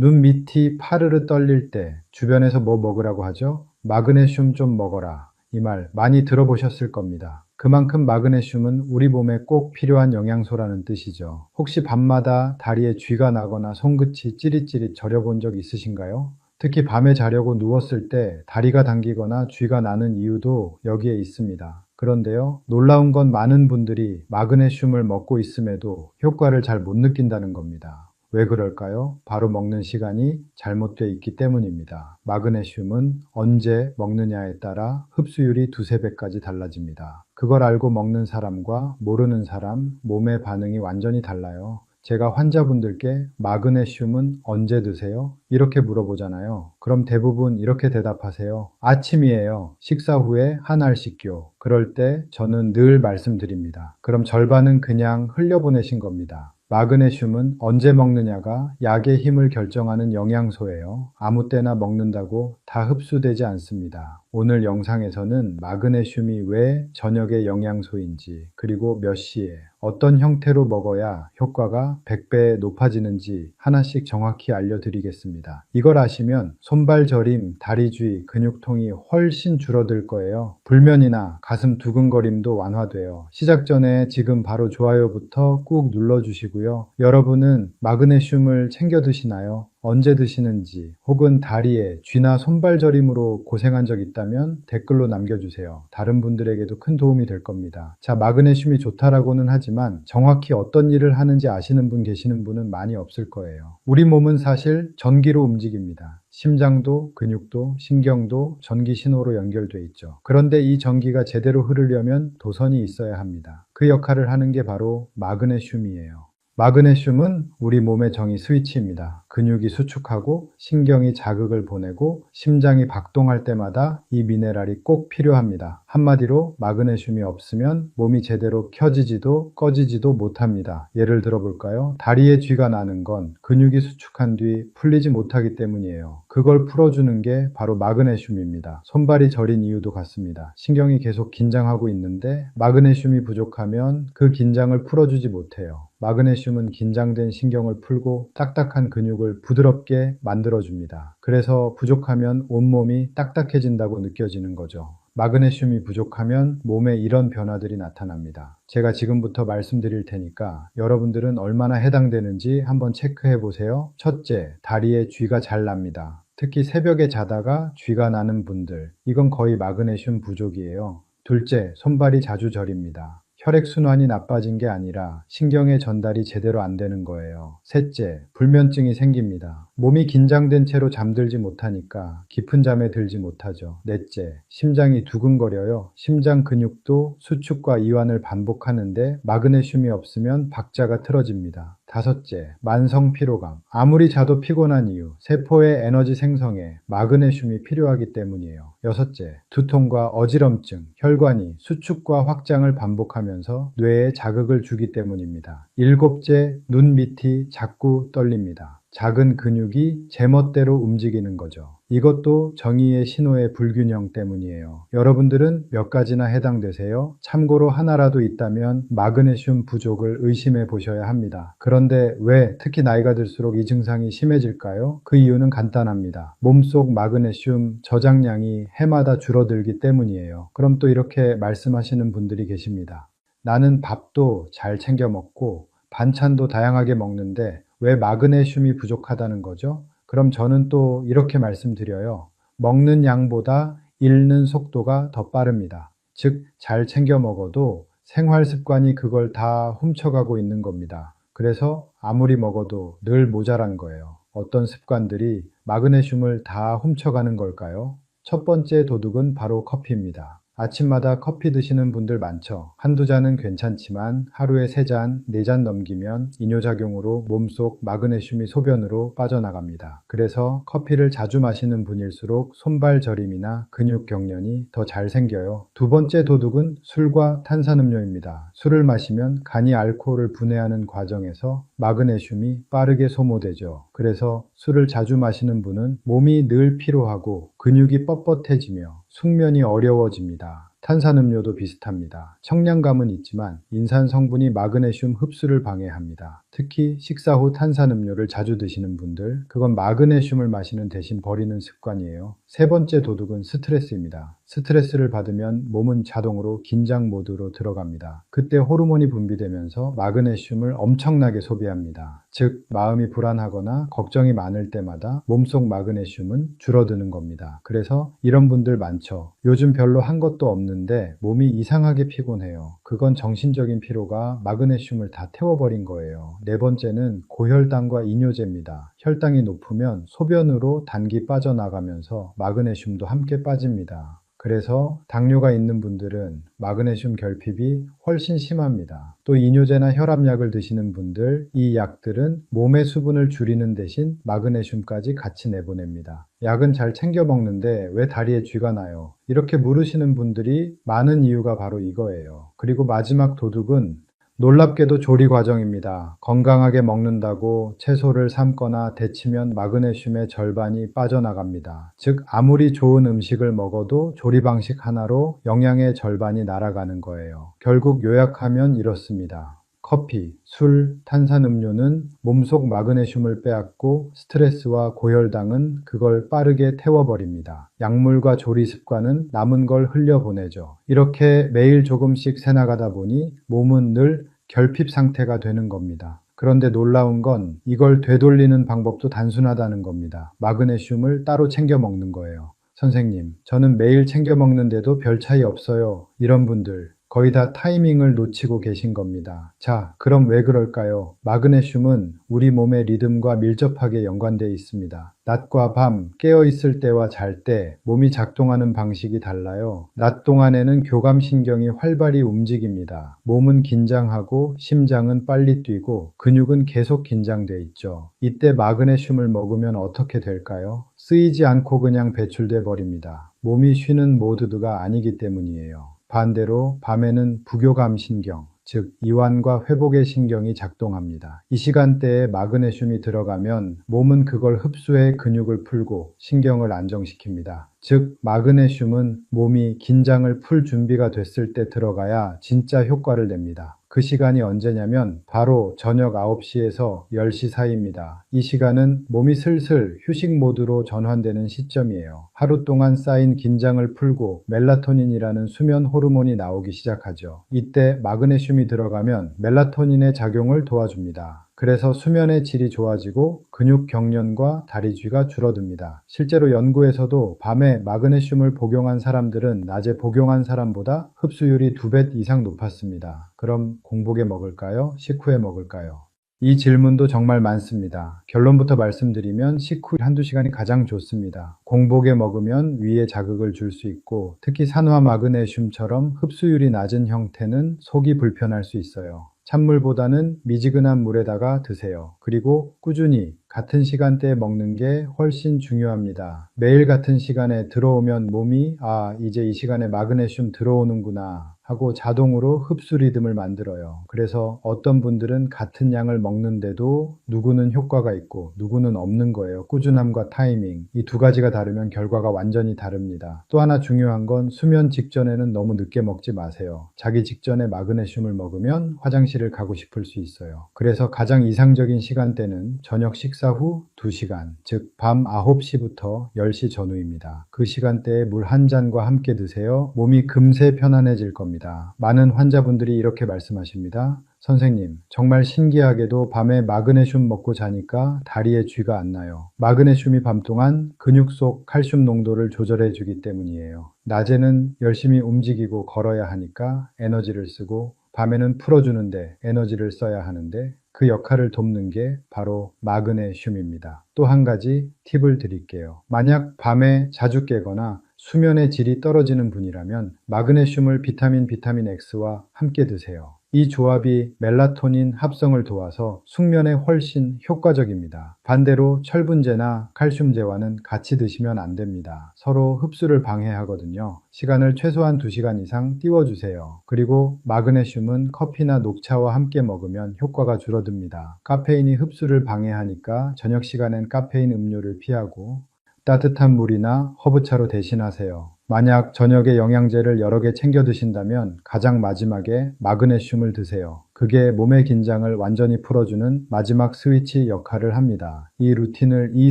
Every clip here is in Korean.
눈 밑이 파르르 떨릴 때 주변에서 뭐 먹으라고 하죠? 마그네슘 좀 먹어라. 이 말 많이 들어보셨을 겁니다. 그만큼 마그네슘은 우리 몸에 꼭 필요한 영양소라는 뜻이죠. 혹시 밤마다 다리에 쥐가 나거나 손끝이 찌릿찌릿 저려본 적 있으신가요? 특히 밤에 자려고 누웠을 때 다리가 당기거나 쥐가 나는 이유도 여기에 있습니다. 그런데요, 놀라운 건 많은 분들이 마그네슘을 먹고 있음에도 효과를 잘 못 느낀다는 겁니다. 왜 그럴까요? 바로 먹는 시간이 잘못되어 있기 때문입니다. 마그네슘은 언제 먹느냐에 따라 흡수율이 두세 배까지 달라집니다. 그걸 알고 먹는 사람과 모르는 사람, 몸의 반응이 완전히 달라요. 제가 환자분들께 마그네슘은 언제 드세요? 이렇게 물어보잖아요. 그럼 대부분 이렇게 대답하세요. 아침이에요. 식사 후에 한 알씩요. 그럴 때 저는 늘 말씀드립니다. 그럼 절반은 그냥 흘려보내신 겁니다. 마그네슘은 언제 먹느냐가 약의 힘을 결정하는 영양소예요. 아무 때나 먹는다고 다 흡수되지 않습니다. 오늘 영상에서는 마그네슘이 왜 저녁의 영양소인지, 그리고 몇 시에 어떤 형태로 먹어야 효과가 100배 높아지는지 하나씩 정확히 알려드리겠습니다. 이걸 아시면 손발 저림, 다리쥐, 근육통이 훨씬 줄어들 거예요. 불면이나 가슴 두근거림도 완화돼요. 시작 전에 지금 바로 좋아요부터 꾹 눌러주시고요. 여러분은 마그네슘을 챙겨 드시나요? 언제 드시는지, 혹은 다리에 쥐나 손발 저림으로 고생한 적 있다면 댓글로 남겨주세요. 다른 분들에게도 큰 도움이 될 겁니다. 자, 마그네슘이 좋다라고는 하지만 정확히 어떤 일을 하는지 아시는 분 계시는 분은 많이 없을 거예요. 우리 몸은 사실 전기로 움직입니다. 심장도, 근육도, 신경도 전기 신호로 연결돼 있죠. 그런데 이 전기가 제대로 흐르려면 도선이 있어야 합니다. 그 역할을 하는 게 바로 마그네슘이에요. 마그네슘은 우리 몸의 정의 스위치입니다. 근육이 수축하고 신경이 자극을 보내고 심장이 박동할 때마다 이 미네랄이 꼭 필요합니다. 한마디로 마그네슘이 없으면 몸이 제대로 켜지지도 꺼지지도 못합니다. 예를 들어볼까요? 다리에 쥐가 나는 건 근육이 수축한 뒤 풀리지 못하기 때문이에요. 그걸 풀어주는 게 바로 마그네슘입니다. 손발이 저린 이유도 같습니다. 신경이 계속 긴장하고 있는데 마그네슘이 부족하면 그 긴장을 풀어주지 못해요. 마그네슘은 긴장된 신경을 풀고 딱딱한 근육을 부드럽게 만들어줍니다. 그래서 부족하면 온몸이 딱딱해진다고 느껴지는 거죠. 마그네슘이 부족하면 몸에 이런 변화들이 나타납니다. 제가 지금부터 말씀드릴 테니까 여러분들은 얼마나 해당되는지 한번 체크해 보세요. 첫째, 다리에 쥐가 잘 납니다. 특히 새벽에 자다가 쥐가 나는 분들, 이건 거의 마그네슘 부족이에요. 둘째, 손발이 자주 저립니다. 혈액순환이 나빠진 게 아니라 신경의 전달이 제대로 안 되는 거예요. 셋째, 불면증이 생깁니다. 몸이 긴장된 채로 잠들지 못하니까 깊은 잠에 들지 못하죠. 넷째, 심장이 두근거려요. 심장 근육도 수축과 이완을 반복하는데 마그네슘이 없으면 박자가 틀어집니다. 다섯째, 만성 피로감. 아무리 자도 피곤한 이유, 세포의 에너지 생성에 마그네슘이 필요하기 때문이에요. 여섯째, 두통과 어지럼증, 혈관이 수축과 확장을 반복하면서 뇌에 자극을 주기 때문입니다. 일곱째, 눈 밑이 자꾸 떨립니다. 작은 근육이 제멋대로 움직이는 거죠. 이것도 정의의 신호의 불균형 때문이에요. 여러분들은 몇 가지나 해당되세요? 참고로 하나라도 있다면 마그네슘 부족을 의심해 보셔야 합니다. 그런데 왜 특히 나이가 들수록 이 증상이 심해질까요? 그 이유는 간단합니다. 몸속 마그네슘 저장량이 해마다 줄어들기 때문이에요. 그럼 또 이렇게 말씀하시는 분들이 계십니다. 나는 밥도 잘 챙겨 먹고 반찬도 다양하게 먹는데 왜 마그네슘이 부족하다는 거죠? 그럼 저는 또 이렇게 말씀드려요. 먹는 양보다 잃는 속도가 더 빠릅니다. 즉, 잘 챙겨 먹어도 생활 습관이 그걸 다 훔쳐가고 있는 겁니다. 그래서 아무리 먹어도 늘 모자란 거예요. 어떤 습관들이 마그네슘을 다 훔쳐가는 걸까요? 첫 번째 도둑은 바로 커피입니다. 아침마다 커피 드시는 분들 많죠. 한두 잔은 괜찮지만 하루에 3잔, 4잔 넘기면 이뇨작용으로 몸속 마그네슘이 소변으로 빠져나갑니다. 그래서 커피를 자주 마시는 분일수록 손발 저림이나 근육 경련이 더 잘 생겨요. 두 번째 도둑은 술과 탄산음료입니다. 술을 마시면 간이 알코올을 분해하는 과정에서 마그네슘이 빠르게 소모되죠. 그래서 술을 자주 마시는 분은 몸이 늘 피로하고 근육이 뻣뻣해지며 숙면이 어려워집니다. 탄산음료도 비슷합니다. 청량감은 있지만 인산 성분이 마그네슘 흡수를 방해합니다. 특히 식사 후 탄산음료를 자주 드시는 분들, 그건 마그네슘을 마시는 대신 버리는 습관이에요. 세 번째 도둑은 스트레스입니다. 스트레스를 받으면 몸은 자동으로 긴장 모드로 들어갑니다. 그때 호르몬이 분비되면서 마그네슘을 엄청나게 소비합니다. 즉, 마음이 불안하거나 걱정이 많을 때마다 몸속 마그네슘은 줄어드는 겁니다. 그래서 이런 분들 많죠. 요즘 별로 한 것도 없는데 몸이 이상하게 피곤해요. 그건 정신적인 피로가 마그네슘을 다 태워버린 거예요. 네 번째는 고혈당과 이뇨제입니다. 혈당이 높으면 소변으로 단기 빠져나가면서 마그네슘도 함께 빠집니다. 그래서 당뇨가 있는 분들은 마그네슘 결핍이 훨씬 심합니다. 또 이뇨제나 혈압약을 드시는 분들, 이 약들은 몸의 수분을 줄이는 대신 마그네슘까지 같이 내보냅니다. 약은 잘 챙겨 먹는데 왜 다리에 쥐가 나요? 이렇게 물으시는 분들이 많은 이유가 바로 이거예요. 그리고 마지막 도둑은 놀랍게도 조리 과정입니다. 건강하게 먹는다고 채소를 삶거나 데치면 마그네슘의 절반이 빠져나갑니다. 즉, 아무리 좋은 음식을 먹어도 조리 방식 하나로 영양의 절반이 날아가는 거예요. 결국 요약하면 이렇습니다. 커피, 술, 탄산음료는 몸속 마그네슘을 빼앗고 스트레스와 고혈당은 그걸 빠르게 태워버립니다. 약물과 조리 습관은 남은 걸 흘려보내죠. 이렇게 매일 조금씩 새나가다 보니 몸은 늘 결핍 상태가 되는 겁니다. 그런데 놀라운 건 이걸 되돌리는 방법도 단순하다는 겁니다. 마그네슘을 따로 챙겨 먹는 거예요. 선생님, 저는 매일 챙겨 먹는데도 별 차이 없어요. 이런 분들 거의 다 타이밍을 놓치고 계신 겁니다. 자, 그럼 왜 그럴까요? 마그네슘은 우리 몸의 리듬과 밀접하게 연관되어 있습니다. 낮과 밤, 깨어있을 때와 잘 때 몸이 작동하는 방식이 달라요. 낮 동안에는 교감신경이 활발히 움직입니다. 몸은 긴장하고 심장은 빨리 뛰고 근육은 계속 긴장돼 있죠. 이때 마그네슘을 먹으면 어떻게 될까요? 쓰이지 않고 그냥 배출돼 버립니다. 몸이 쉬는 모드가 아니기 때문이에요. 반대로 밤에는 부교감신경, 즉 이완과 회복의 신경이 작동합니다. 이 시간대에 마그네슘이 들어가면 몸은 그걸 흡수해 근육을 풀고 신경을 안정시킵니다. 즉 마그네슘은 몸이 긴장을 풀 준비가 됐을 때 들어가야 진짜 효과를 냅니다. 그 시간이 언제냐면 바로 저녁 9시에서 10시 사이입니다. 이 시간은 몸이 슬슬 휴식 모드로 전환되는 시점이에요. 하루 동안 쌓인 긴장을 풀고 멜라토닌이라는 수면 호르몬이 나오기 시작하죠. 이때 마그네슘이 들어가면 멜라토닌의 작용을 도와줍니다. 그래서 수면의 질이 좋아지고 근육 경련과 다리쥐가 줄어듭니다. 실제로 연구에서도 밤에 마그네슘을 복용한 사람들은 낮에 복용한 사람보다 흡수율이 2배 이상 높았습니다. 그럼 공복에 먹을까요? 식후에 먹을까요? 이 질문도 정말 많습니다. 결론부터 말씀드리면 식후 한두 시간이 가장 좋습니다. 공복에 먹으면 위에 자극을 줄 수 있고 특히 산화 마그네슘처럼 흡수율이 낮은 형태는 속이 불편할 수 있어요. 찬물보다는 미지근한 물에다가 드세요. 그리고 꾸준히 같은 시간대에 먹는 게 훨씬 중요합니다. 매일 같은 시간에 들어오면 몸이 이제 이 시간에 마그네슘 들어오는구나 하고 자동으로 흡수 리듬을 만들어요. 그래서 어떤 분들은 같은 양을 먹는데도 누구는 효과가 있고 누구는 없는 거예요. 꾸준함과 타이밍. 이 두 가지가 다르면 결과가 완전히 다릅니다. 또 하나 중요한 건 수면 직전에는 너무 늦게 먹지 마세요. 자기 직전에 마그네슘을 먹으면 화장실을 가고 싶을 수 있어요. 그래서 가장 이상적인 시간대는 저녁 식사 후 2시간, 즉 밤 9시부터 10시 전후입니다. 그 시간대에 물 한 잔과 함께 드세요. 몸이 금세 편안해질 겁니다. 많은 환자분들이 이렇게 말씀하십니다. 선생님, 정말 신기하게도 밤에 마그네슘 먹고 자니까 다리에 쥐가 안 나요. 마그네슘이 밤 동안 근육 속 칼슘 농도를 조절해 주기 때문이에요. 낮에는 열심히 움직이고 걸어야 하니까 에너지를 쓰고 밤에는 풀어주는데 에너지를 써야 하는데 그 역할을 돕는 게 바로 마그네슘입니다. 또 한 가지 팁을 드릴게요. 만약 밤에 자주 깨거나 수면의 질이 떨어지는 분이라면 마그네슘을 비타민 X와 함께 드세요. 이 조합이 멜라토닌 합성을 도와서 숙면에 훨씬 효과적입니다. 반대로 철분제나 칼슘제와는 같이 드시면 안 됩니다. 서로 흡수를 방해하거든요. 시간을 최소한 2시간 이상 띄워주세요. 그리고 마그네슘은 커피나 녹차와 함께 먹으면 효과가 줄어듭니다. 카페인이 흡수를 방해하니까 저녁 시간엔 카페인 음료를 피하고 따뜻한 물이나 허브차로 대신하세요. 만약 저녁에 영양제를 여러 개 챙겨 드신다면 가장 마지막에 마그네슘을 드세요. 그게 몸의 긴장을 완전히 풀어주는 마지막 스위치 역할을 합니다. 이 루틴을 2,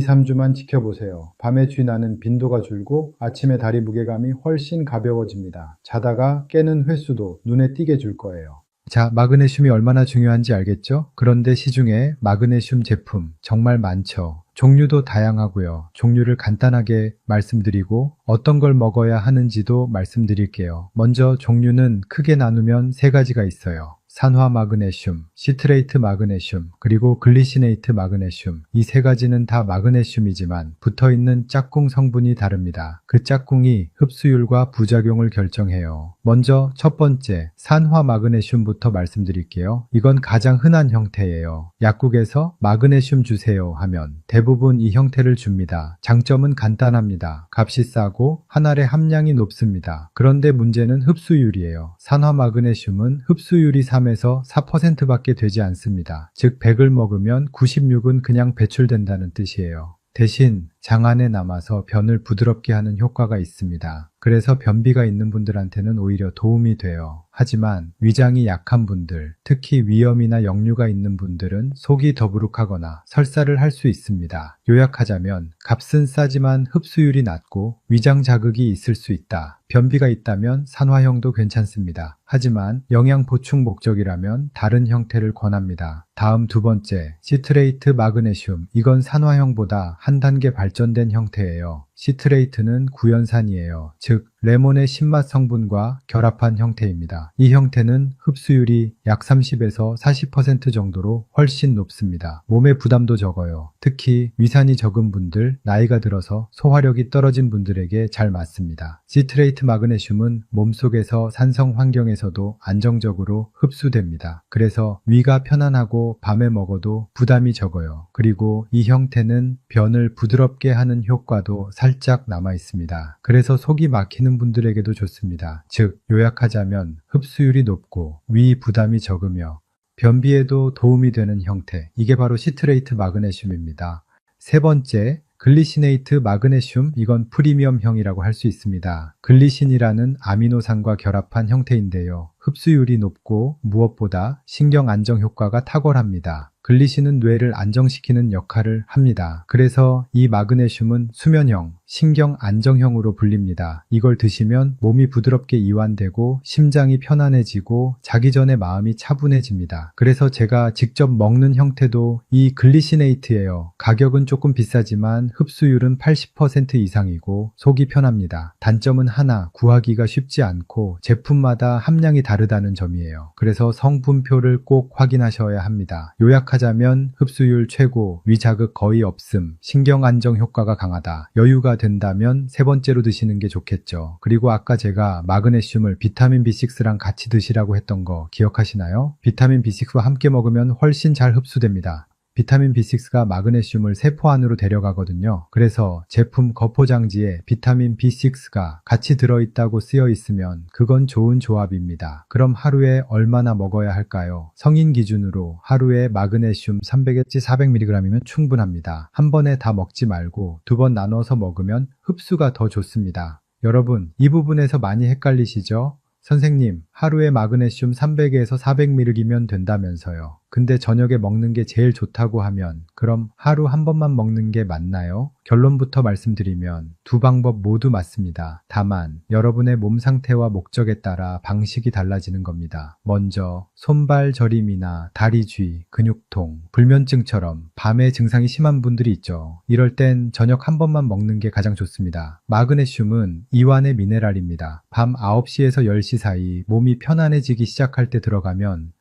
3주만 지켜보세요. 밤에 쥐나는 빈도가 줄고 아침에 다리 무게감이 훨씬 가벼워집니다. 자다가 깨는 횟수도 눈에 띄게 줄 거예요. 자, 마그네슘이 얼마나 중요한지 알겠죠? 그런데 시중에 마그네슘 제품 정말 많죠. 종류도 다양하고요. 종류를 간단하게 말씀드리고 어떤 걸 먹어야 하는지도 말씀드릴게요. 먼저 종류는 크게 나누면 세 가지가 있어요. 산화 마그네슘, 시트레이트 마그네슘, 그리고 글리시네이트 마그네슘. 이 세 가지는 다 마그네슘이지만 붙어있는 짝꿍 성분이 다릅니다. 그 짝꿍이 흡수율과 부작용을 결정해요. 먼저 첫 번째, 산화 마그네슘부터 말씀드릴게요. 이건 가장 흔한 형태예요. 약국에서 마그네슘 주세요 하면 대부분 이 형태를 줍니다. 장점은 간단합니다. 값이 싸고 한 알의 함량이 높습니다. 그런데 문제는 흡수율이에요. 산화 마그네슘은 흡수율이 3에서 4%밖에 되지 않습니다. 즉 100을 먹으면 96은 그냥 배출된다는 뜻이에요. 대신 장 안에 남아서 변을 부드럽게 하는 효과가 있습니다. 그래서 변비가 있는 분들한테는 오히려 도움이 돼요. 하지만 위장이 약한 분들, 특히 위염이나 역류가 있는 분들은 속이 더부룩하거나 설사를 할 수 있습니다. 요약하자면 값은 싸지만 흡수율이 낮고 위장 자극이 있을 수 있다. 변비가 있다면 산화형도 괜찮습니다. 하지만 영양 보충 목적이라면 다른 형태를 권합니다. 다음 두 번째, 시트레이트 마그네슘. 이건 산화형보다 한 단계 발전된 형태예요. 시트레이트는 구연산이에요. 즉 레몬의 신맛 성분과 결합한 형태입니다. 이 형태는 흡수율이 약 30에서 40% 정도로 훨씬 높습니다. 몸의 부담도 적어요. 특히 위산이 적은 분들, 나이가 들어서 소화력이 떨어진 분들에게 잘 맞습니다. 시트레이트 마그네슘은 몸속에서 산성 환경에서도 안정적으로 흡수됩니다. 그래서 위가 편안하고 밤에 먹어도 부담이 적어요. 그리고 이 형태는 변을 부드럽게 하는 효과도 살짝 남아 있습니다. 그래서 속이 막히는 분들에게도 좋습니다. 즉 요약하자면 흡수율이 높고 위 부담이 적으며 변비에도 도움이 되는 형태, 이게 바로 시트레이트 마그네슘입니다. 세 번째, 글리시네이트 마그네슘. 이건 프리미엄형이라고 할 수 있습니다. 글리신이라는 아미노산과 결합한 형태인데요. 흡수율이 높고 무엇보다 신경 안정 효과가 탁월합니다. 글리신은 뇌를 안정시키는 역할을 합니다. 그래서 이 마그네슘은 수면형, 신경 안정형으로 불립니다. 이걸 드시면 몸이 부드럽게 이완되고 심장이 편안해지고 자기 전에 마음이 차분해집니다. 그래서 제가 직접 먹는 형태도 이 글리시네이트예요. 가격은 조금 비싸지만 흡수율은 80% 이상이고 속이 편합니다. 단점은 하나, 구하기가 쉽지 않고 제품마다 함량이 다르다는 점이에요. 그래서 성분표를 꼭 확인하셔야 합니다. 요약하자면 흡수율 최고, 위자극 거의 없음, 신경 안정 효과가 강하다. 여유가 된다면 세 번째로 드시는 게 좋겠죠. 그리고 아까 제가 마그네슘을 비타민 B6랑 같이 드시라고 했던 거 기억하시나요? 비타민 B6와 함께 먹으면 훨씬 잘 흡수됩니다. 비타민 B6가 마그네슘을 세포 안으로 데려가거든요. 그래서 제품 거포장지에 비타민 B6가 같이 들어있다고 쓰여 있으면 그건 좋은 조합입니다. 그럼 하루에 얼마나 먹어야 할까요? 성인 기준으로 하루에 마그네슘 300에서 400mg이면 충분합니다. 한 번에 다 먹지 말고 두 번 나눠서 먹으면 흡수가 더 좋습니다. 여러분, 이 부분에서 많이 헷갈리시죠? 선생님, 하루에 마그네슘 300에서 400mg면 된다면서요. 근데 저녁에 먹는 게 제일 좋다고 하면 그럼 하루 한 번만 먹는 게 맞나요? 결론부터 말씀드리면 두 방법 모두 맞습니다. 다만 여러분의 몸 상태와 목적에 따라 방식이 달라지는 겁니다. 먼저 손발 저림이나 다리 쥐, 근육통, 불면증처럼 밤에 증상이 심한 분들이 있죠. 이럴 땐 저녁 한 번만 먹는 게 가장 좋습니다. 마그네슘은 이완의 미네랄입니다. 밤 9시에서 10시 사이 몸이 편안해지기 시작할 때 들어가면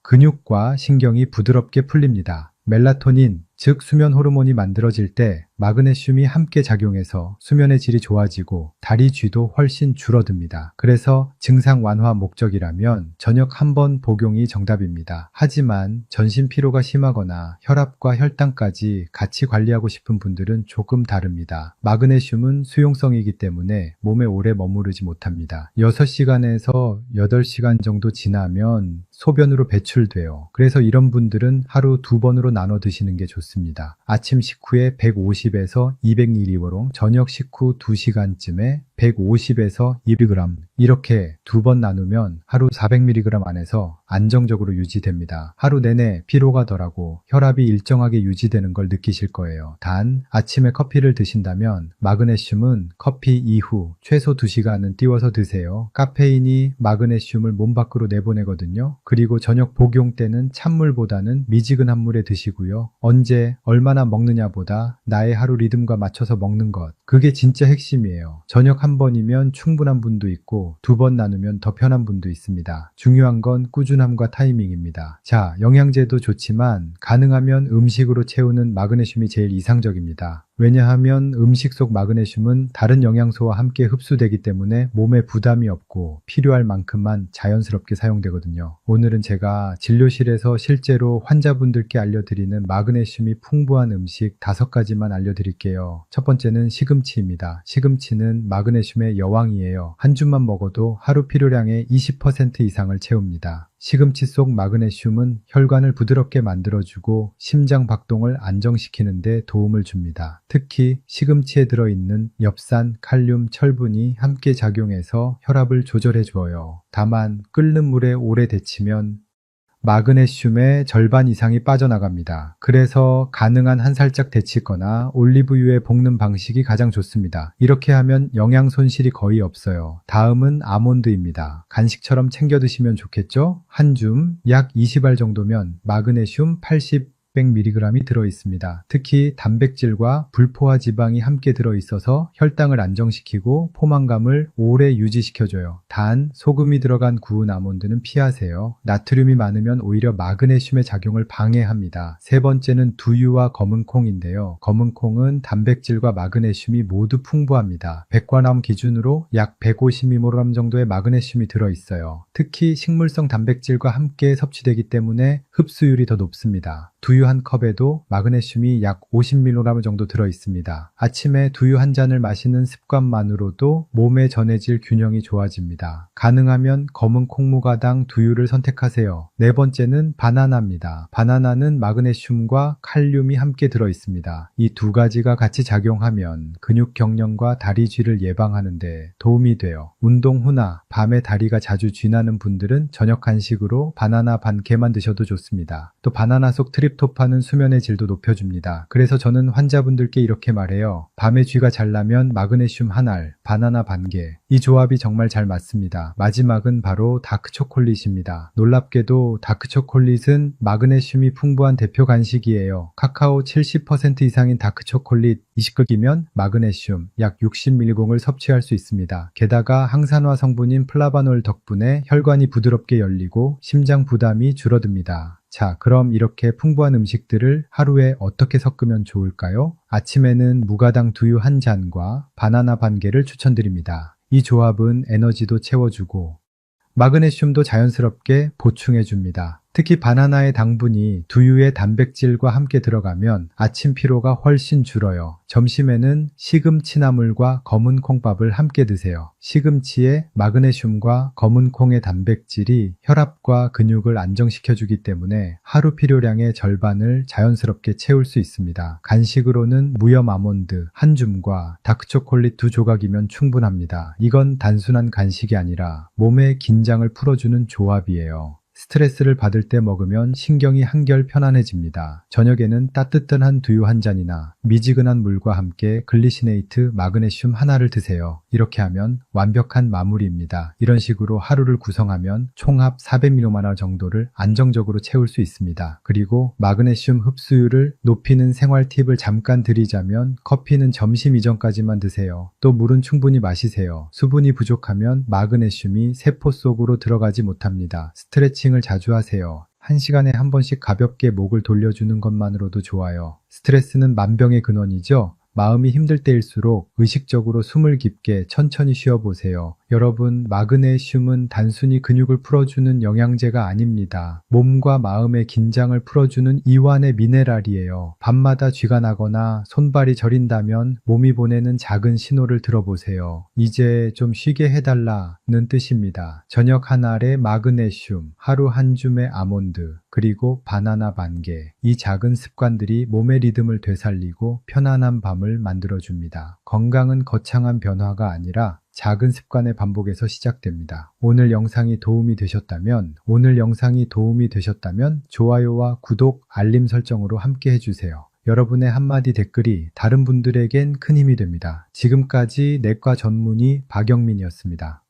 근육과 신경이 부드럽게 풀립니다. 멜라토닌, 즉 수면 호르몬이 만들어질 때 마그네슘이 함께 작용해서 수면의 질이 좋아지고 다리 쥐도 훨씬 줄어듭니다. 그래서 증상 완화 목적이라면 저녁 한 번 복용이 정답입니다. 하지만 전신 피로가 심하거나 혈압과 혈당까지 같이 관리하고 싶은 분들은 조금 다릅니다. 마그네슘은 수용성이기 때문에 몸에 오래 머무르지 못합니다. 6시간에서 8시간 정도 지나면 소변으로 배출돼요. 그래서 이런 분들은 하루 2번으로 나눠 드시는 게 좋습니다. 아침 식후에 150에서 200ml, 저녁 식후 2시간쯤에 150에서 200g 이렇게 두 번 나누면 하루 400mg 안에서 안정적으로 유지됩니다. 하루 내내 피로가 덜하고 혈압이 일정하게 유지되는 걸 느끼실 거예요. 단 아침에 커피를 드신다면 마그네슘은 커피 이후 최소 2시간은 띄워서 드세요. 카페인이 마그네슘을 몸 밖으로 내보내거든요. 그리고 저녁 복용 때는 찬물보다는 미지근한 물에 드시고요. 언제 얼마나 먹느냐보다 나의 하루 리듬과 맞춰서 먹는 것, 그게 진짜 핵심이에요. 저녁 한 번이면 충분한 분도 있고 두 번 나누면 더 편한 분도 있습니다. 중요한 건 꾸준함과 타이밍입니다. 자, 영양제도 좋지만 가능하면 음식으로 채우는 마그네슘이 제일 이상적입니다. 왜냐하면 음식 속 마그네슘은 다른 영양소와 함께 흡수되기 때문에 몸에 부담이 없고 필요할 만큼만 자연스럽게 사용되거든요. 오늘은 제가 진료실에서 실제로 환자분들께 알려드리는 마그네슘이 풍부한 음식 5가지만 알려드릴게요. 첫 번째는 시금치입니다. 시금치는 마그네슘의 여왕이에요. 한 줌만 먹어도 하루 필요량의 20% 이상을 채웁니다. 시금치 속 마그네슘은 혈관을 부드럽게 만들어주고 심장 박동을 안정시키는 데 도움을 줍니다. 특히 시금치에 들어있는 엽산, 칼륨, 철분이 함께 작용해서 혈압을 조절해줘요. 다만 끓는 물에 오래 데치면 마그네슘의 절반 이상이 빠져나갑니다. 그래서 가능한 한 살짝 데치거나 올리브유에 볶는 방식이 가장 좋습니다. 이렇게 하면 영양 손실이 거의 없어요. 다음은 아몬드입니다. 간식처럼 챙겨 드시면 좋겠죠? 한 줌 약 20알 정도면 마그네슘 80, 100mg이 들어있습니다. 특히 단백질과 불포화 지방이 함께 들어있어서 혈당을 안정시키고 포만감을 오래 유지시켜줘요. 단, 소금이 들어간 구운 아몬드는 피하세요. 나트륨이 많으면 오히려 마그네슘의 작용을 방해합니다. 세 번째는 두유와 검은콩인데요. 검은콩은 단백질과 마그네슘이 모두 풍부합니다. 100g 기준으로 약 150mg 정도의 마그네슘이 들어있어요. 특히 식물성 단백질과 함께 섭취되기 때문에 흡수율이 더 높습니다. 두유 한 컵에도 마그네슘이 약 50mg 정도 들어있습니다. 아침에 두유 한 잔을 마시는 습관만으로도 몸의 전해질 균형이 좋아집니다. 가능하면 검은 콩무가당 두유를 선택하세요. 네 번째는 바나나입니다. 바나나는 마그네슘과 칼륨이 함께 들어있습니다. 이 두 가지가 같이 작용하면 근육 경련과 다리 쥐를 예방하는 데 도움이 돼요. 운동 후나 밤에 다리가 자주 쥐나는 분들은 저녁 간식으로 바나나 반 개만 드셔도 좋습니다. 또 바나나 속 트립토판은 수면의 질도 높여줍니다. 그래서 저는 환자분들께 이렇게 말해요. 밤에 쥐가 잘 나면 마그네슘 한 알, 바나나 반 개. 이 조합이 정말 잘 맞습니다. 마지막은 바로 다크초콜릿입니다. 놀랍게도 다크초콜릿은 마그네슘이 풍부한 대표 간식이에요. 카카오 70% 이상인 다크초콜릿 20극이면 마그네슘 약 60mg을 섭취할 수 있습니다. 게다가 항산화 성분인 플라바놀 덕분에 혈관이 부드럽게 열리고 심장 부담이 줄어듭니다. 자, 그럼 이렇게 풍부한 음식들을 하루에 어떻게 섞으면 좋을까요? 아침에는 무가당 두유 한 잔과 바나나 반 개를 추천드립니다. 이 조합은 에너지도 채워주고 마그네슘도 자연스럽게 보충해줍니다. 특히 바나나의 당분이 두유의 단백질과 함께 들어가면 아침 피로가 훨씬 줄어요. 점심에는 시금치나물과 검은 콩밥을 함께 드세요. 시금치의 마그네슘과 검은 콩의 단백질이 혈압과 근육을 안정시켜주기 때문에 하루 필요량의 절반을 자연스럽게 채울 수 있습니다. 간식으로는 무염 아몬드 한 줌과 다크초콜릿 2조각이면 충분합니다. 이건 단순한 간식이 아니라 몸의 긴장을 풀어주는 조합이에요. 스트레스를 받을 때 먹으면 신경이 한결 편안해집니다. 저녁에는 따뜻한 두유 한 잔이나 미지근한 물과 함께 글리시네이트 마그네슘 하나를 드세요. 이렇게 하면 완벽한 마무리입니다. 이런 식으로 하루를 구성하면 총합 400mg 정도를 안정적으로 채울 수 있습니다. 그리고 마그네슘 흡수율을 높이는 생활 팁을 잠깐 드리자면 커피는 점심 이전까지만 드세요. 또 물은 충분히 마시세요. 수분이 부족하면 마그네슘이 세포 속으로 들어가지 못합니다. 스트레칭을 자주 하세요. 1시간에 한 번씩 가볍게 목을 돌려주는 것만으로도 좋아요. 스트레스는 만병의 근원이죠. 마음이 힘들 때일수록 의식적으로 숨을 깊게 천천히 쉬어보세요. 여러분, 마그네슘은 단순히 근육을 풀어주는 영양제가 아닙니다. 몸과 마음의 긴장을 풀어주는 이완의 미네랄이에요. 밤마다 쥐가 나거나 손발이 저린다면 몸이 보내는 작은 신호를 들어보세요. 이제 좀 쉬게 해달라는 뜻입니다. 저녁 한 알의 마그네슘, 하루 한 줌의 아몬드, 그리고 바나나 반 개. 이 작은 습관들이 몸의 리듬을 되살리고 편안한 밤을 만들어줍니다. 건강은 거창한 변화가 아니라 작은 습관의 반복에서 시작됩니다. 오늘 영상이 도움이 되셨다면 좋아요와 구독, 알림 설정으로 함께 해주세요. 여러분의 한마디 댓글이 다른 분들에겐 큰 힘이 됩니다. 지금까지 내과 전문의 박영민이었습니다.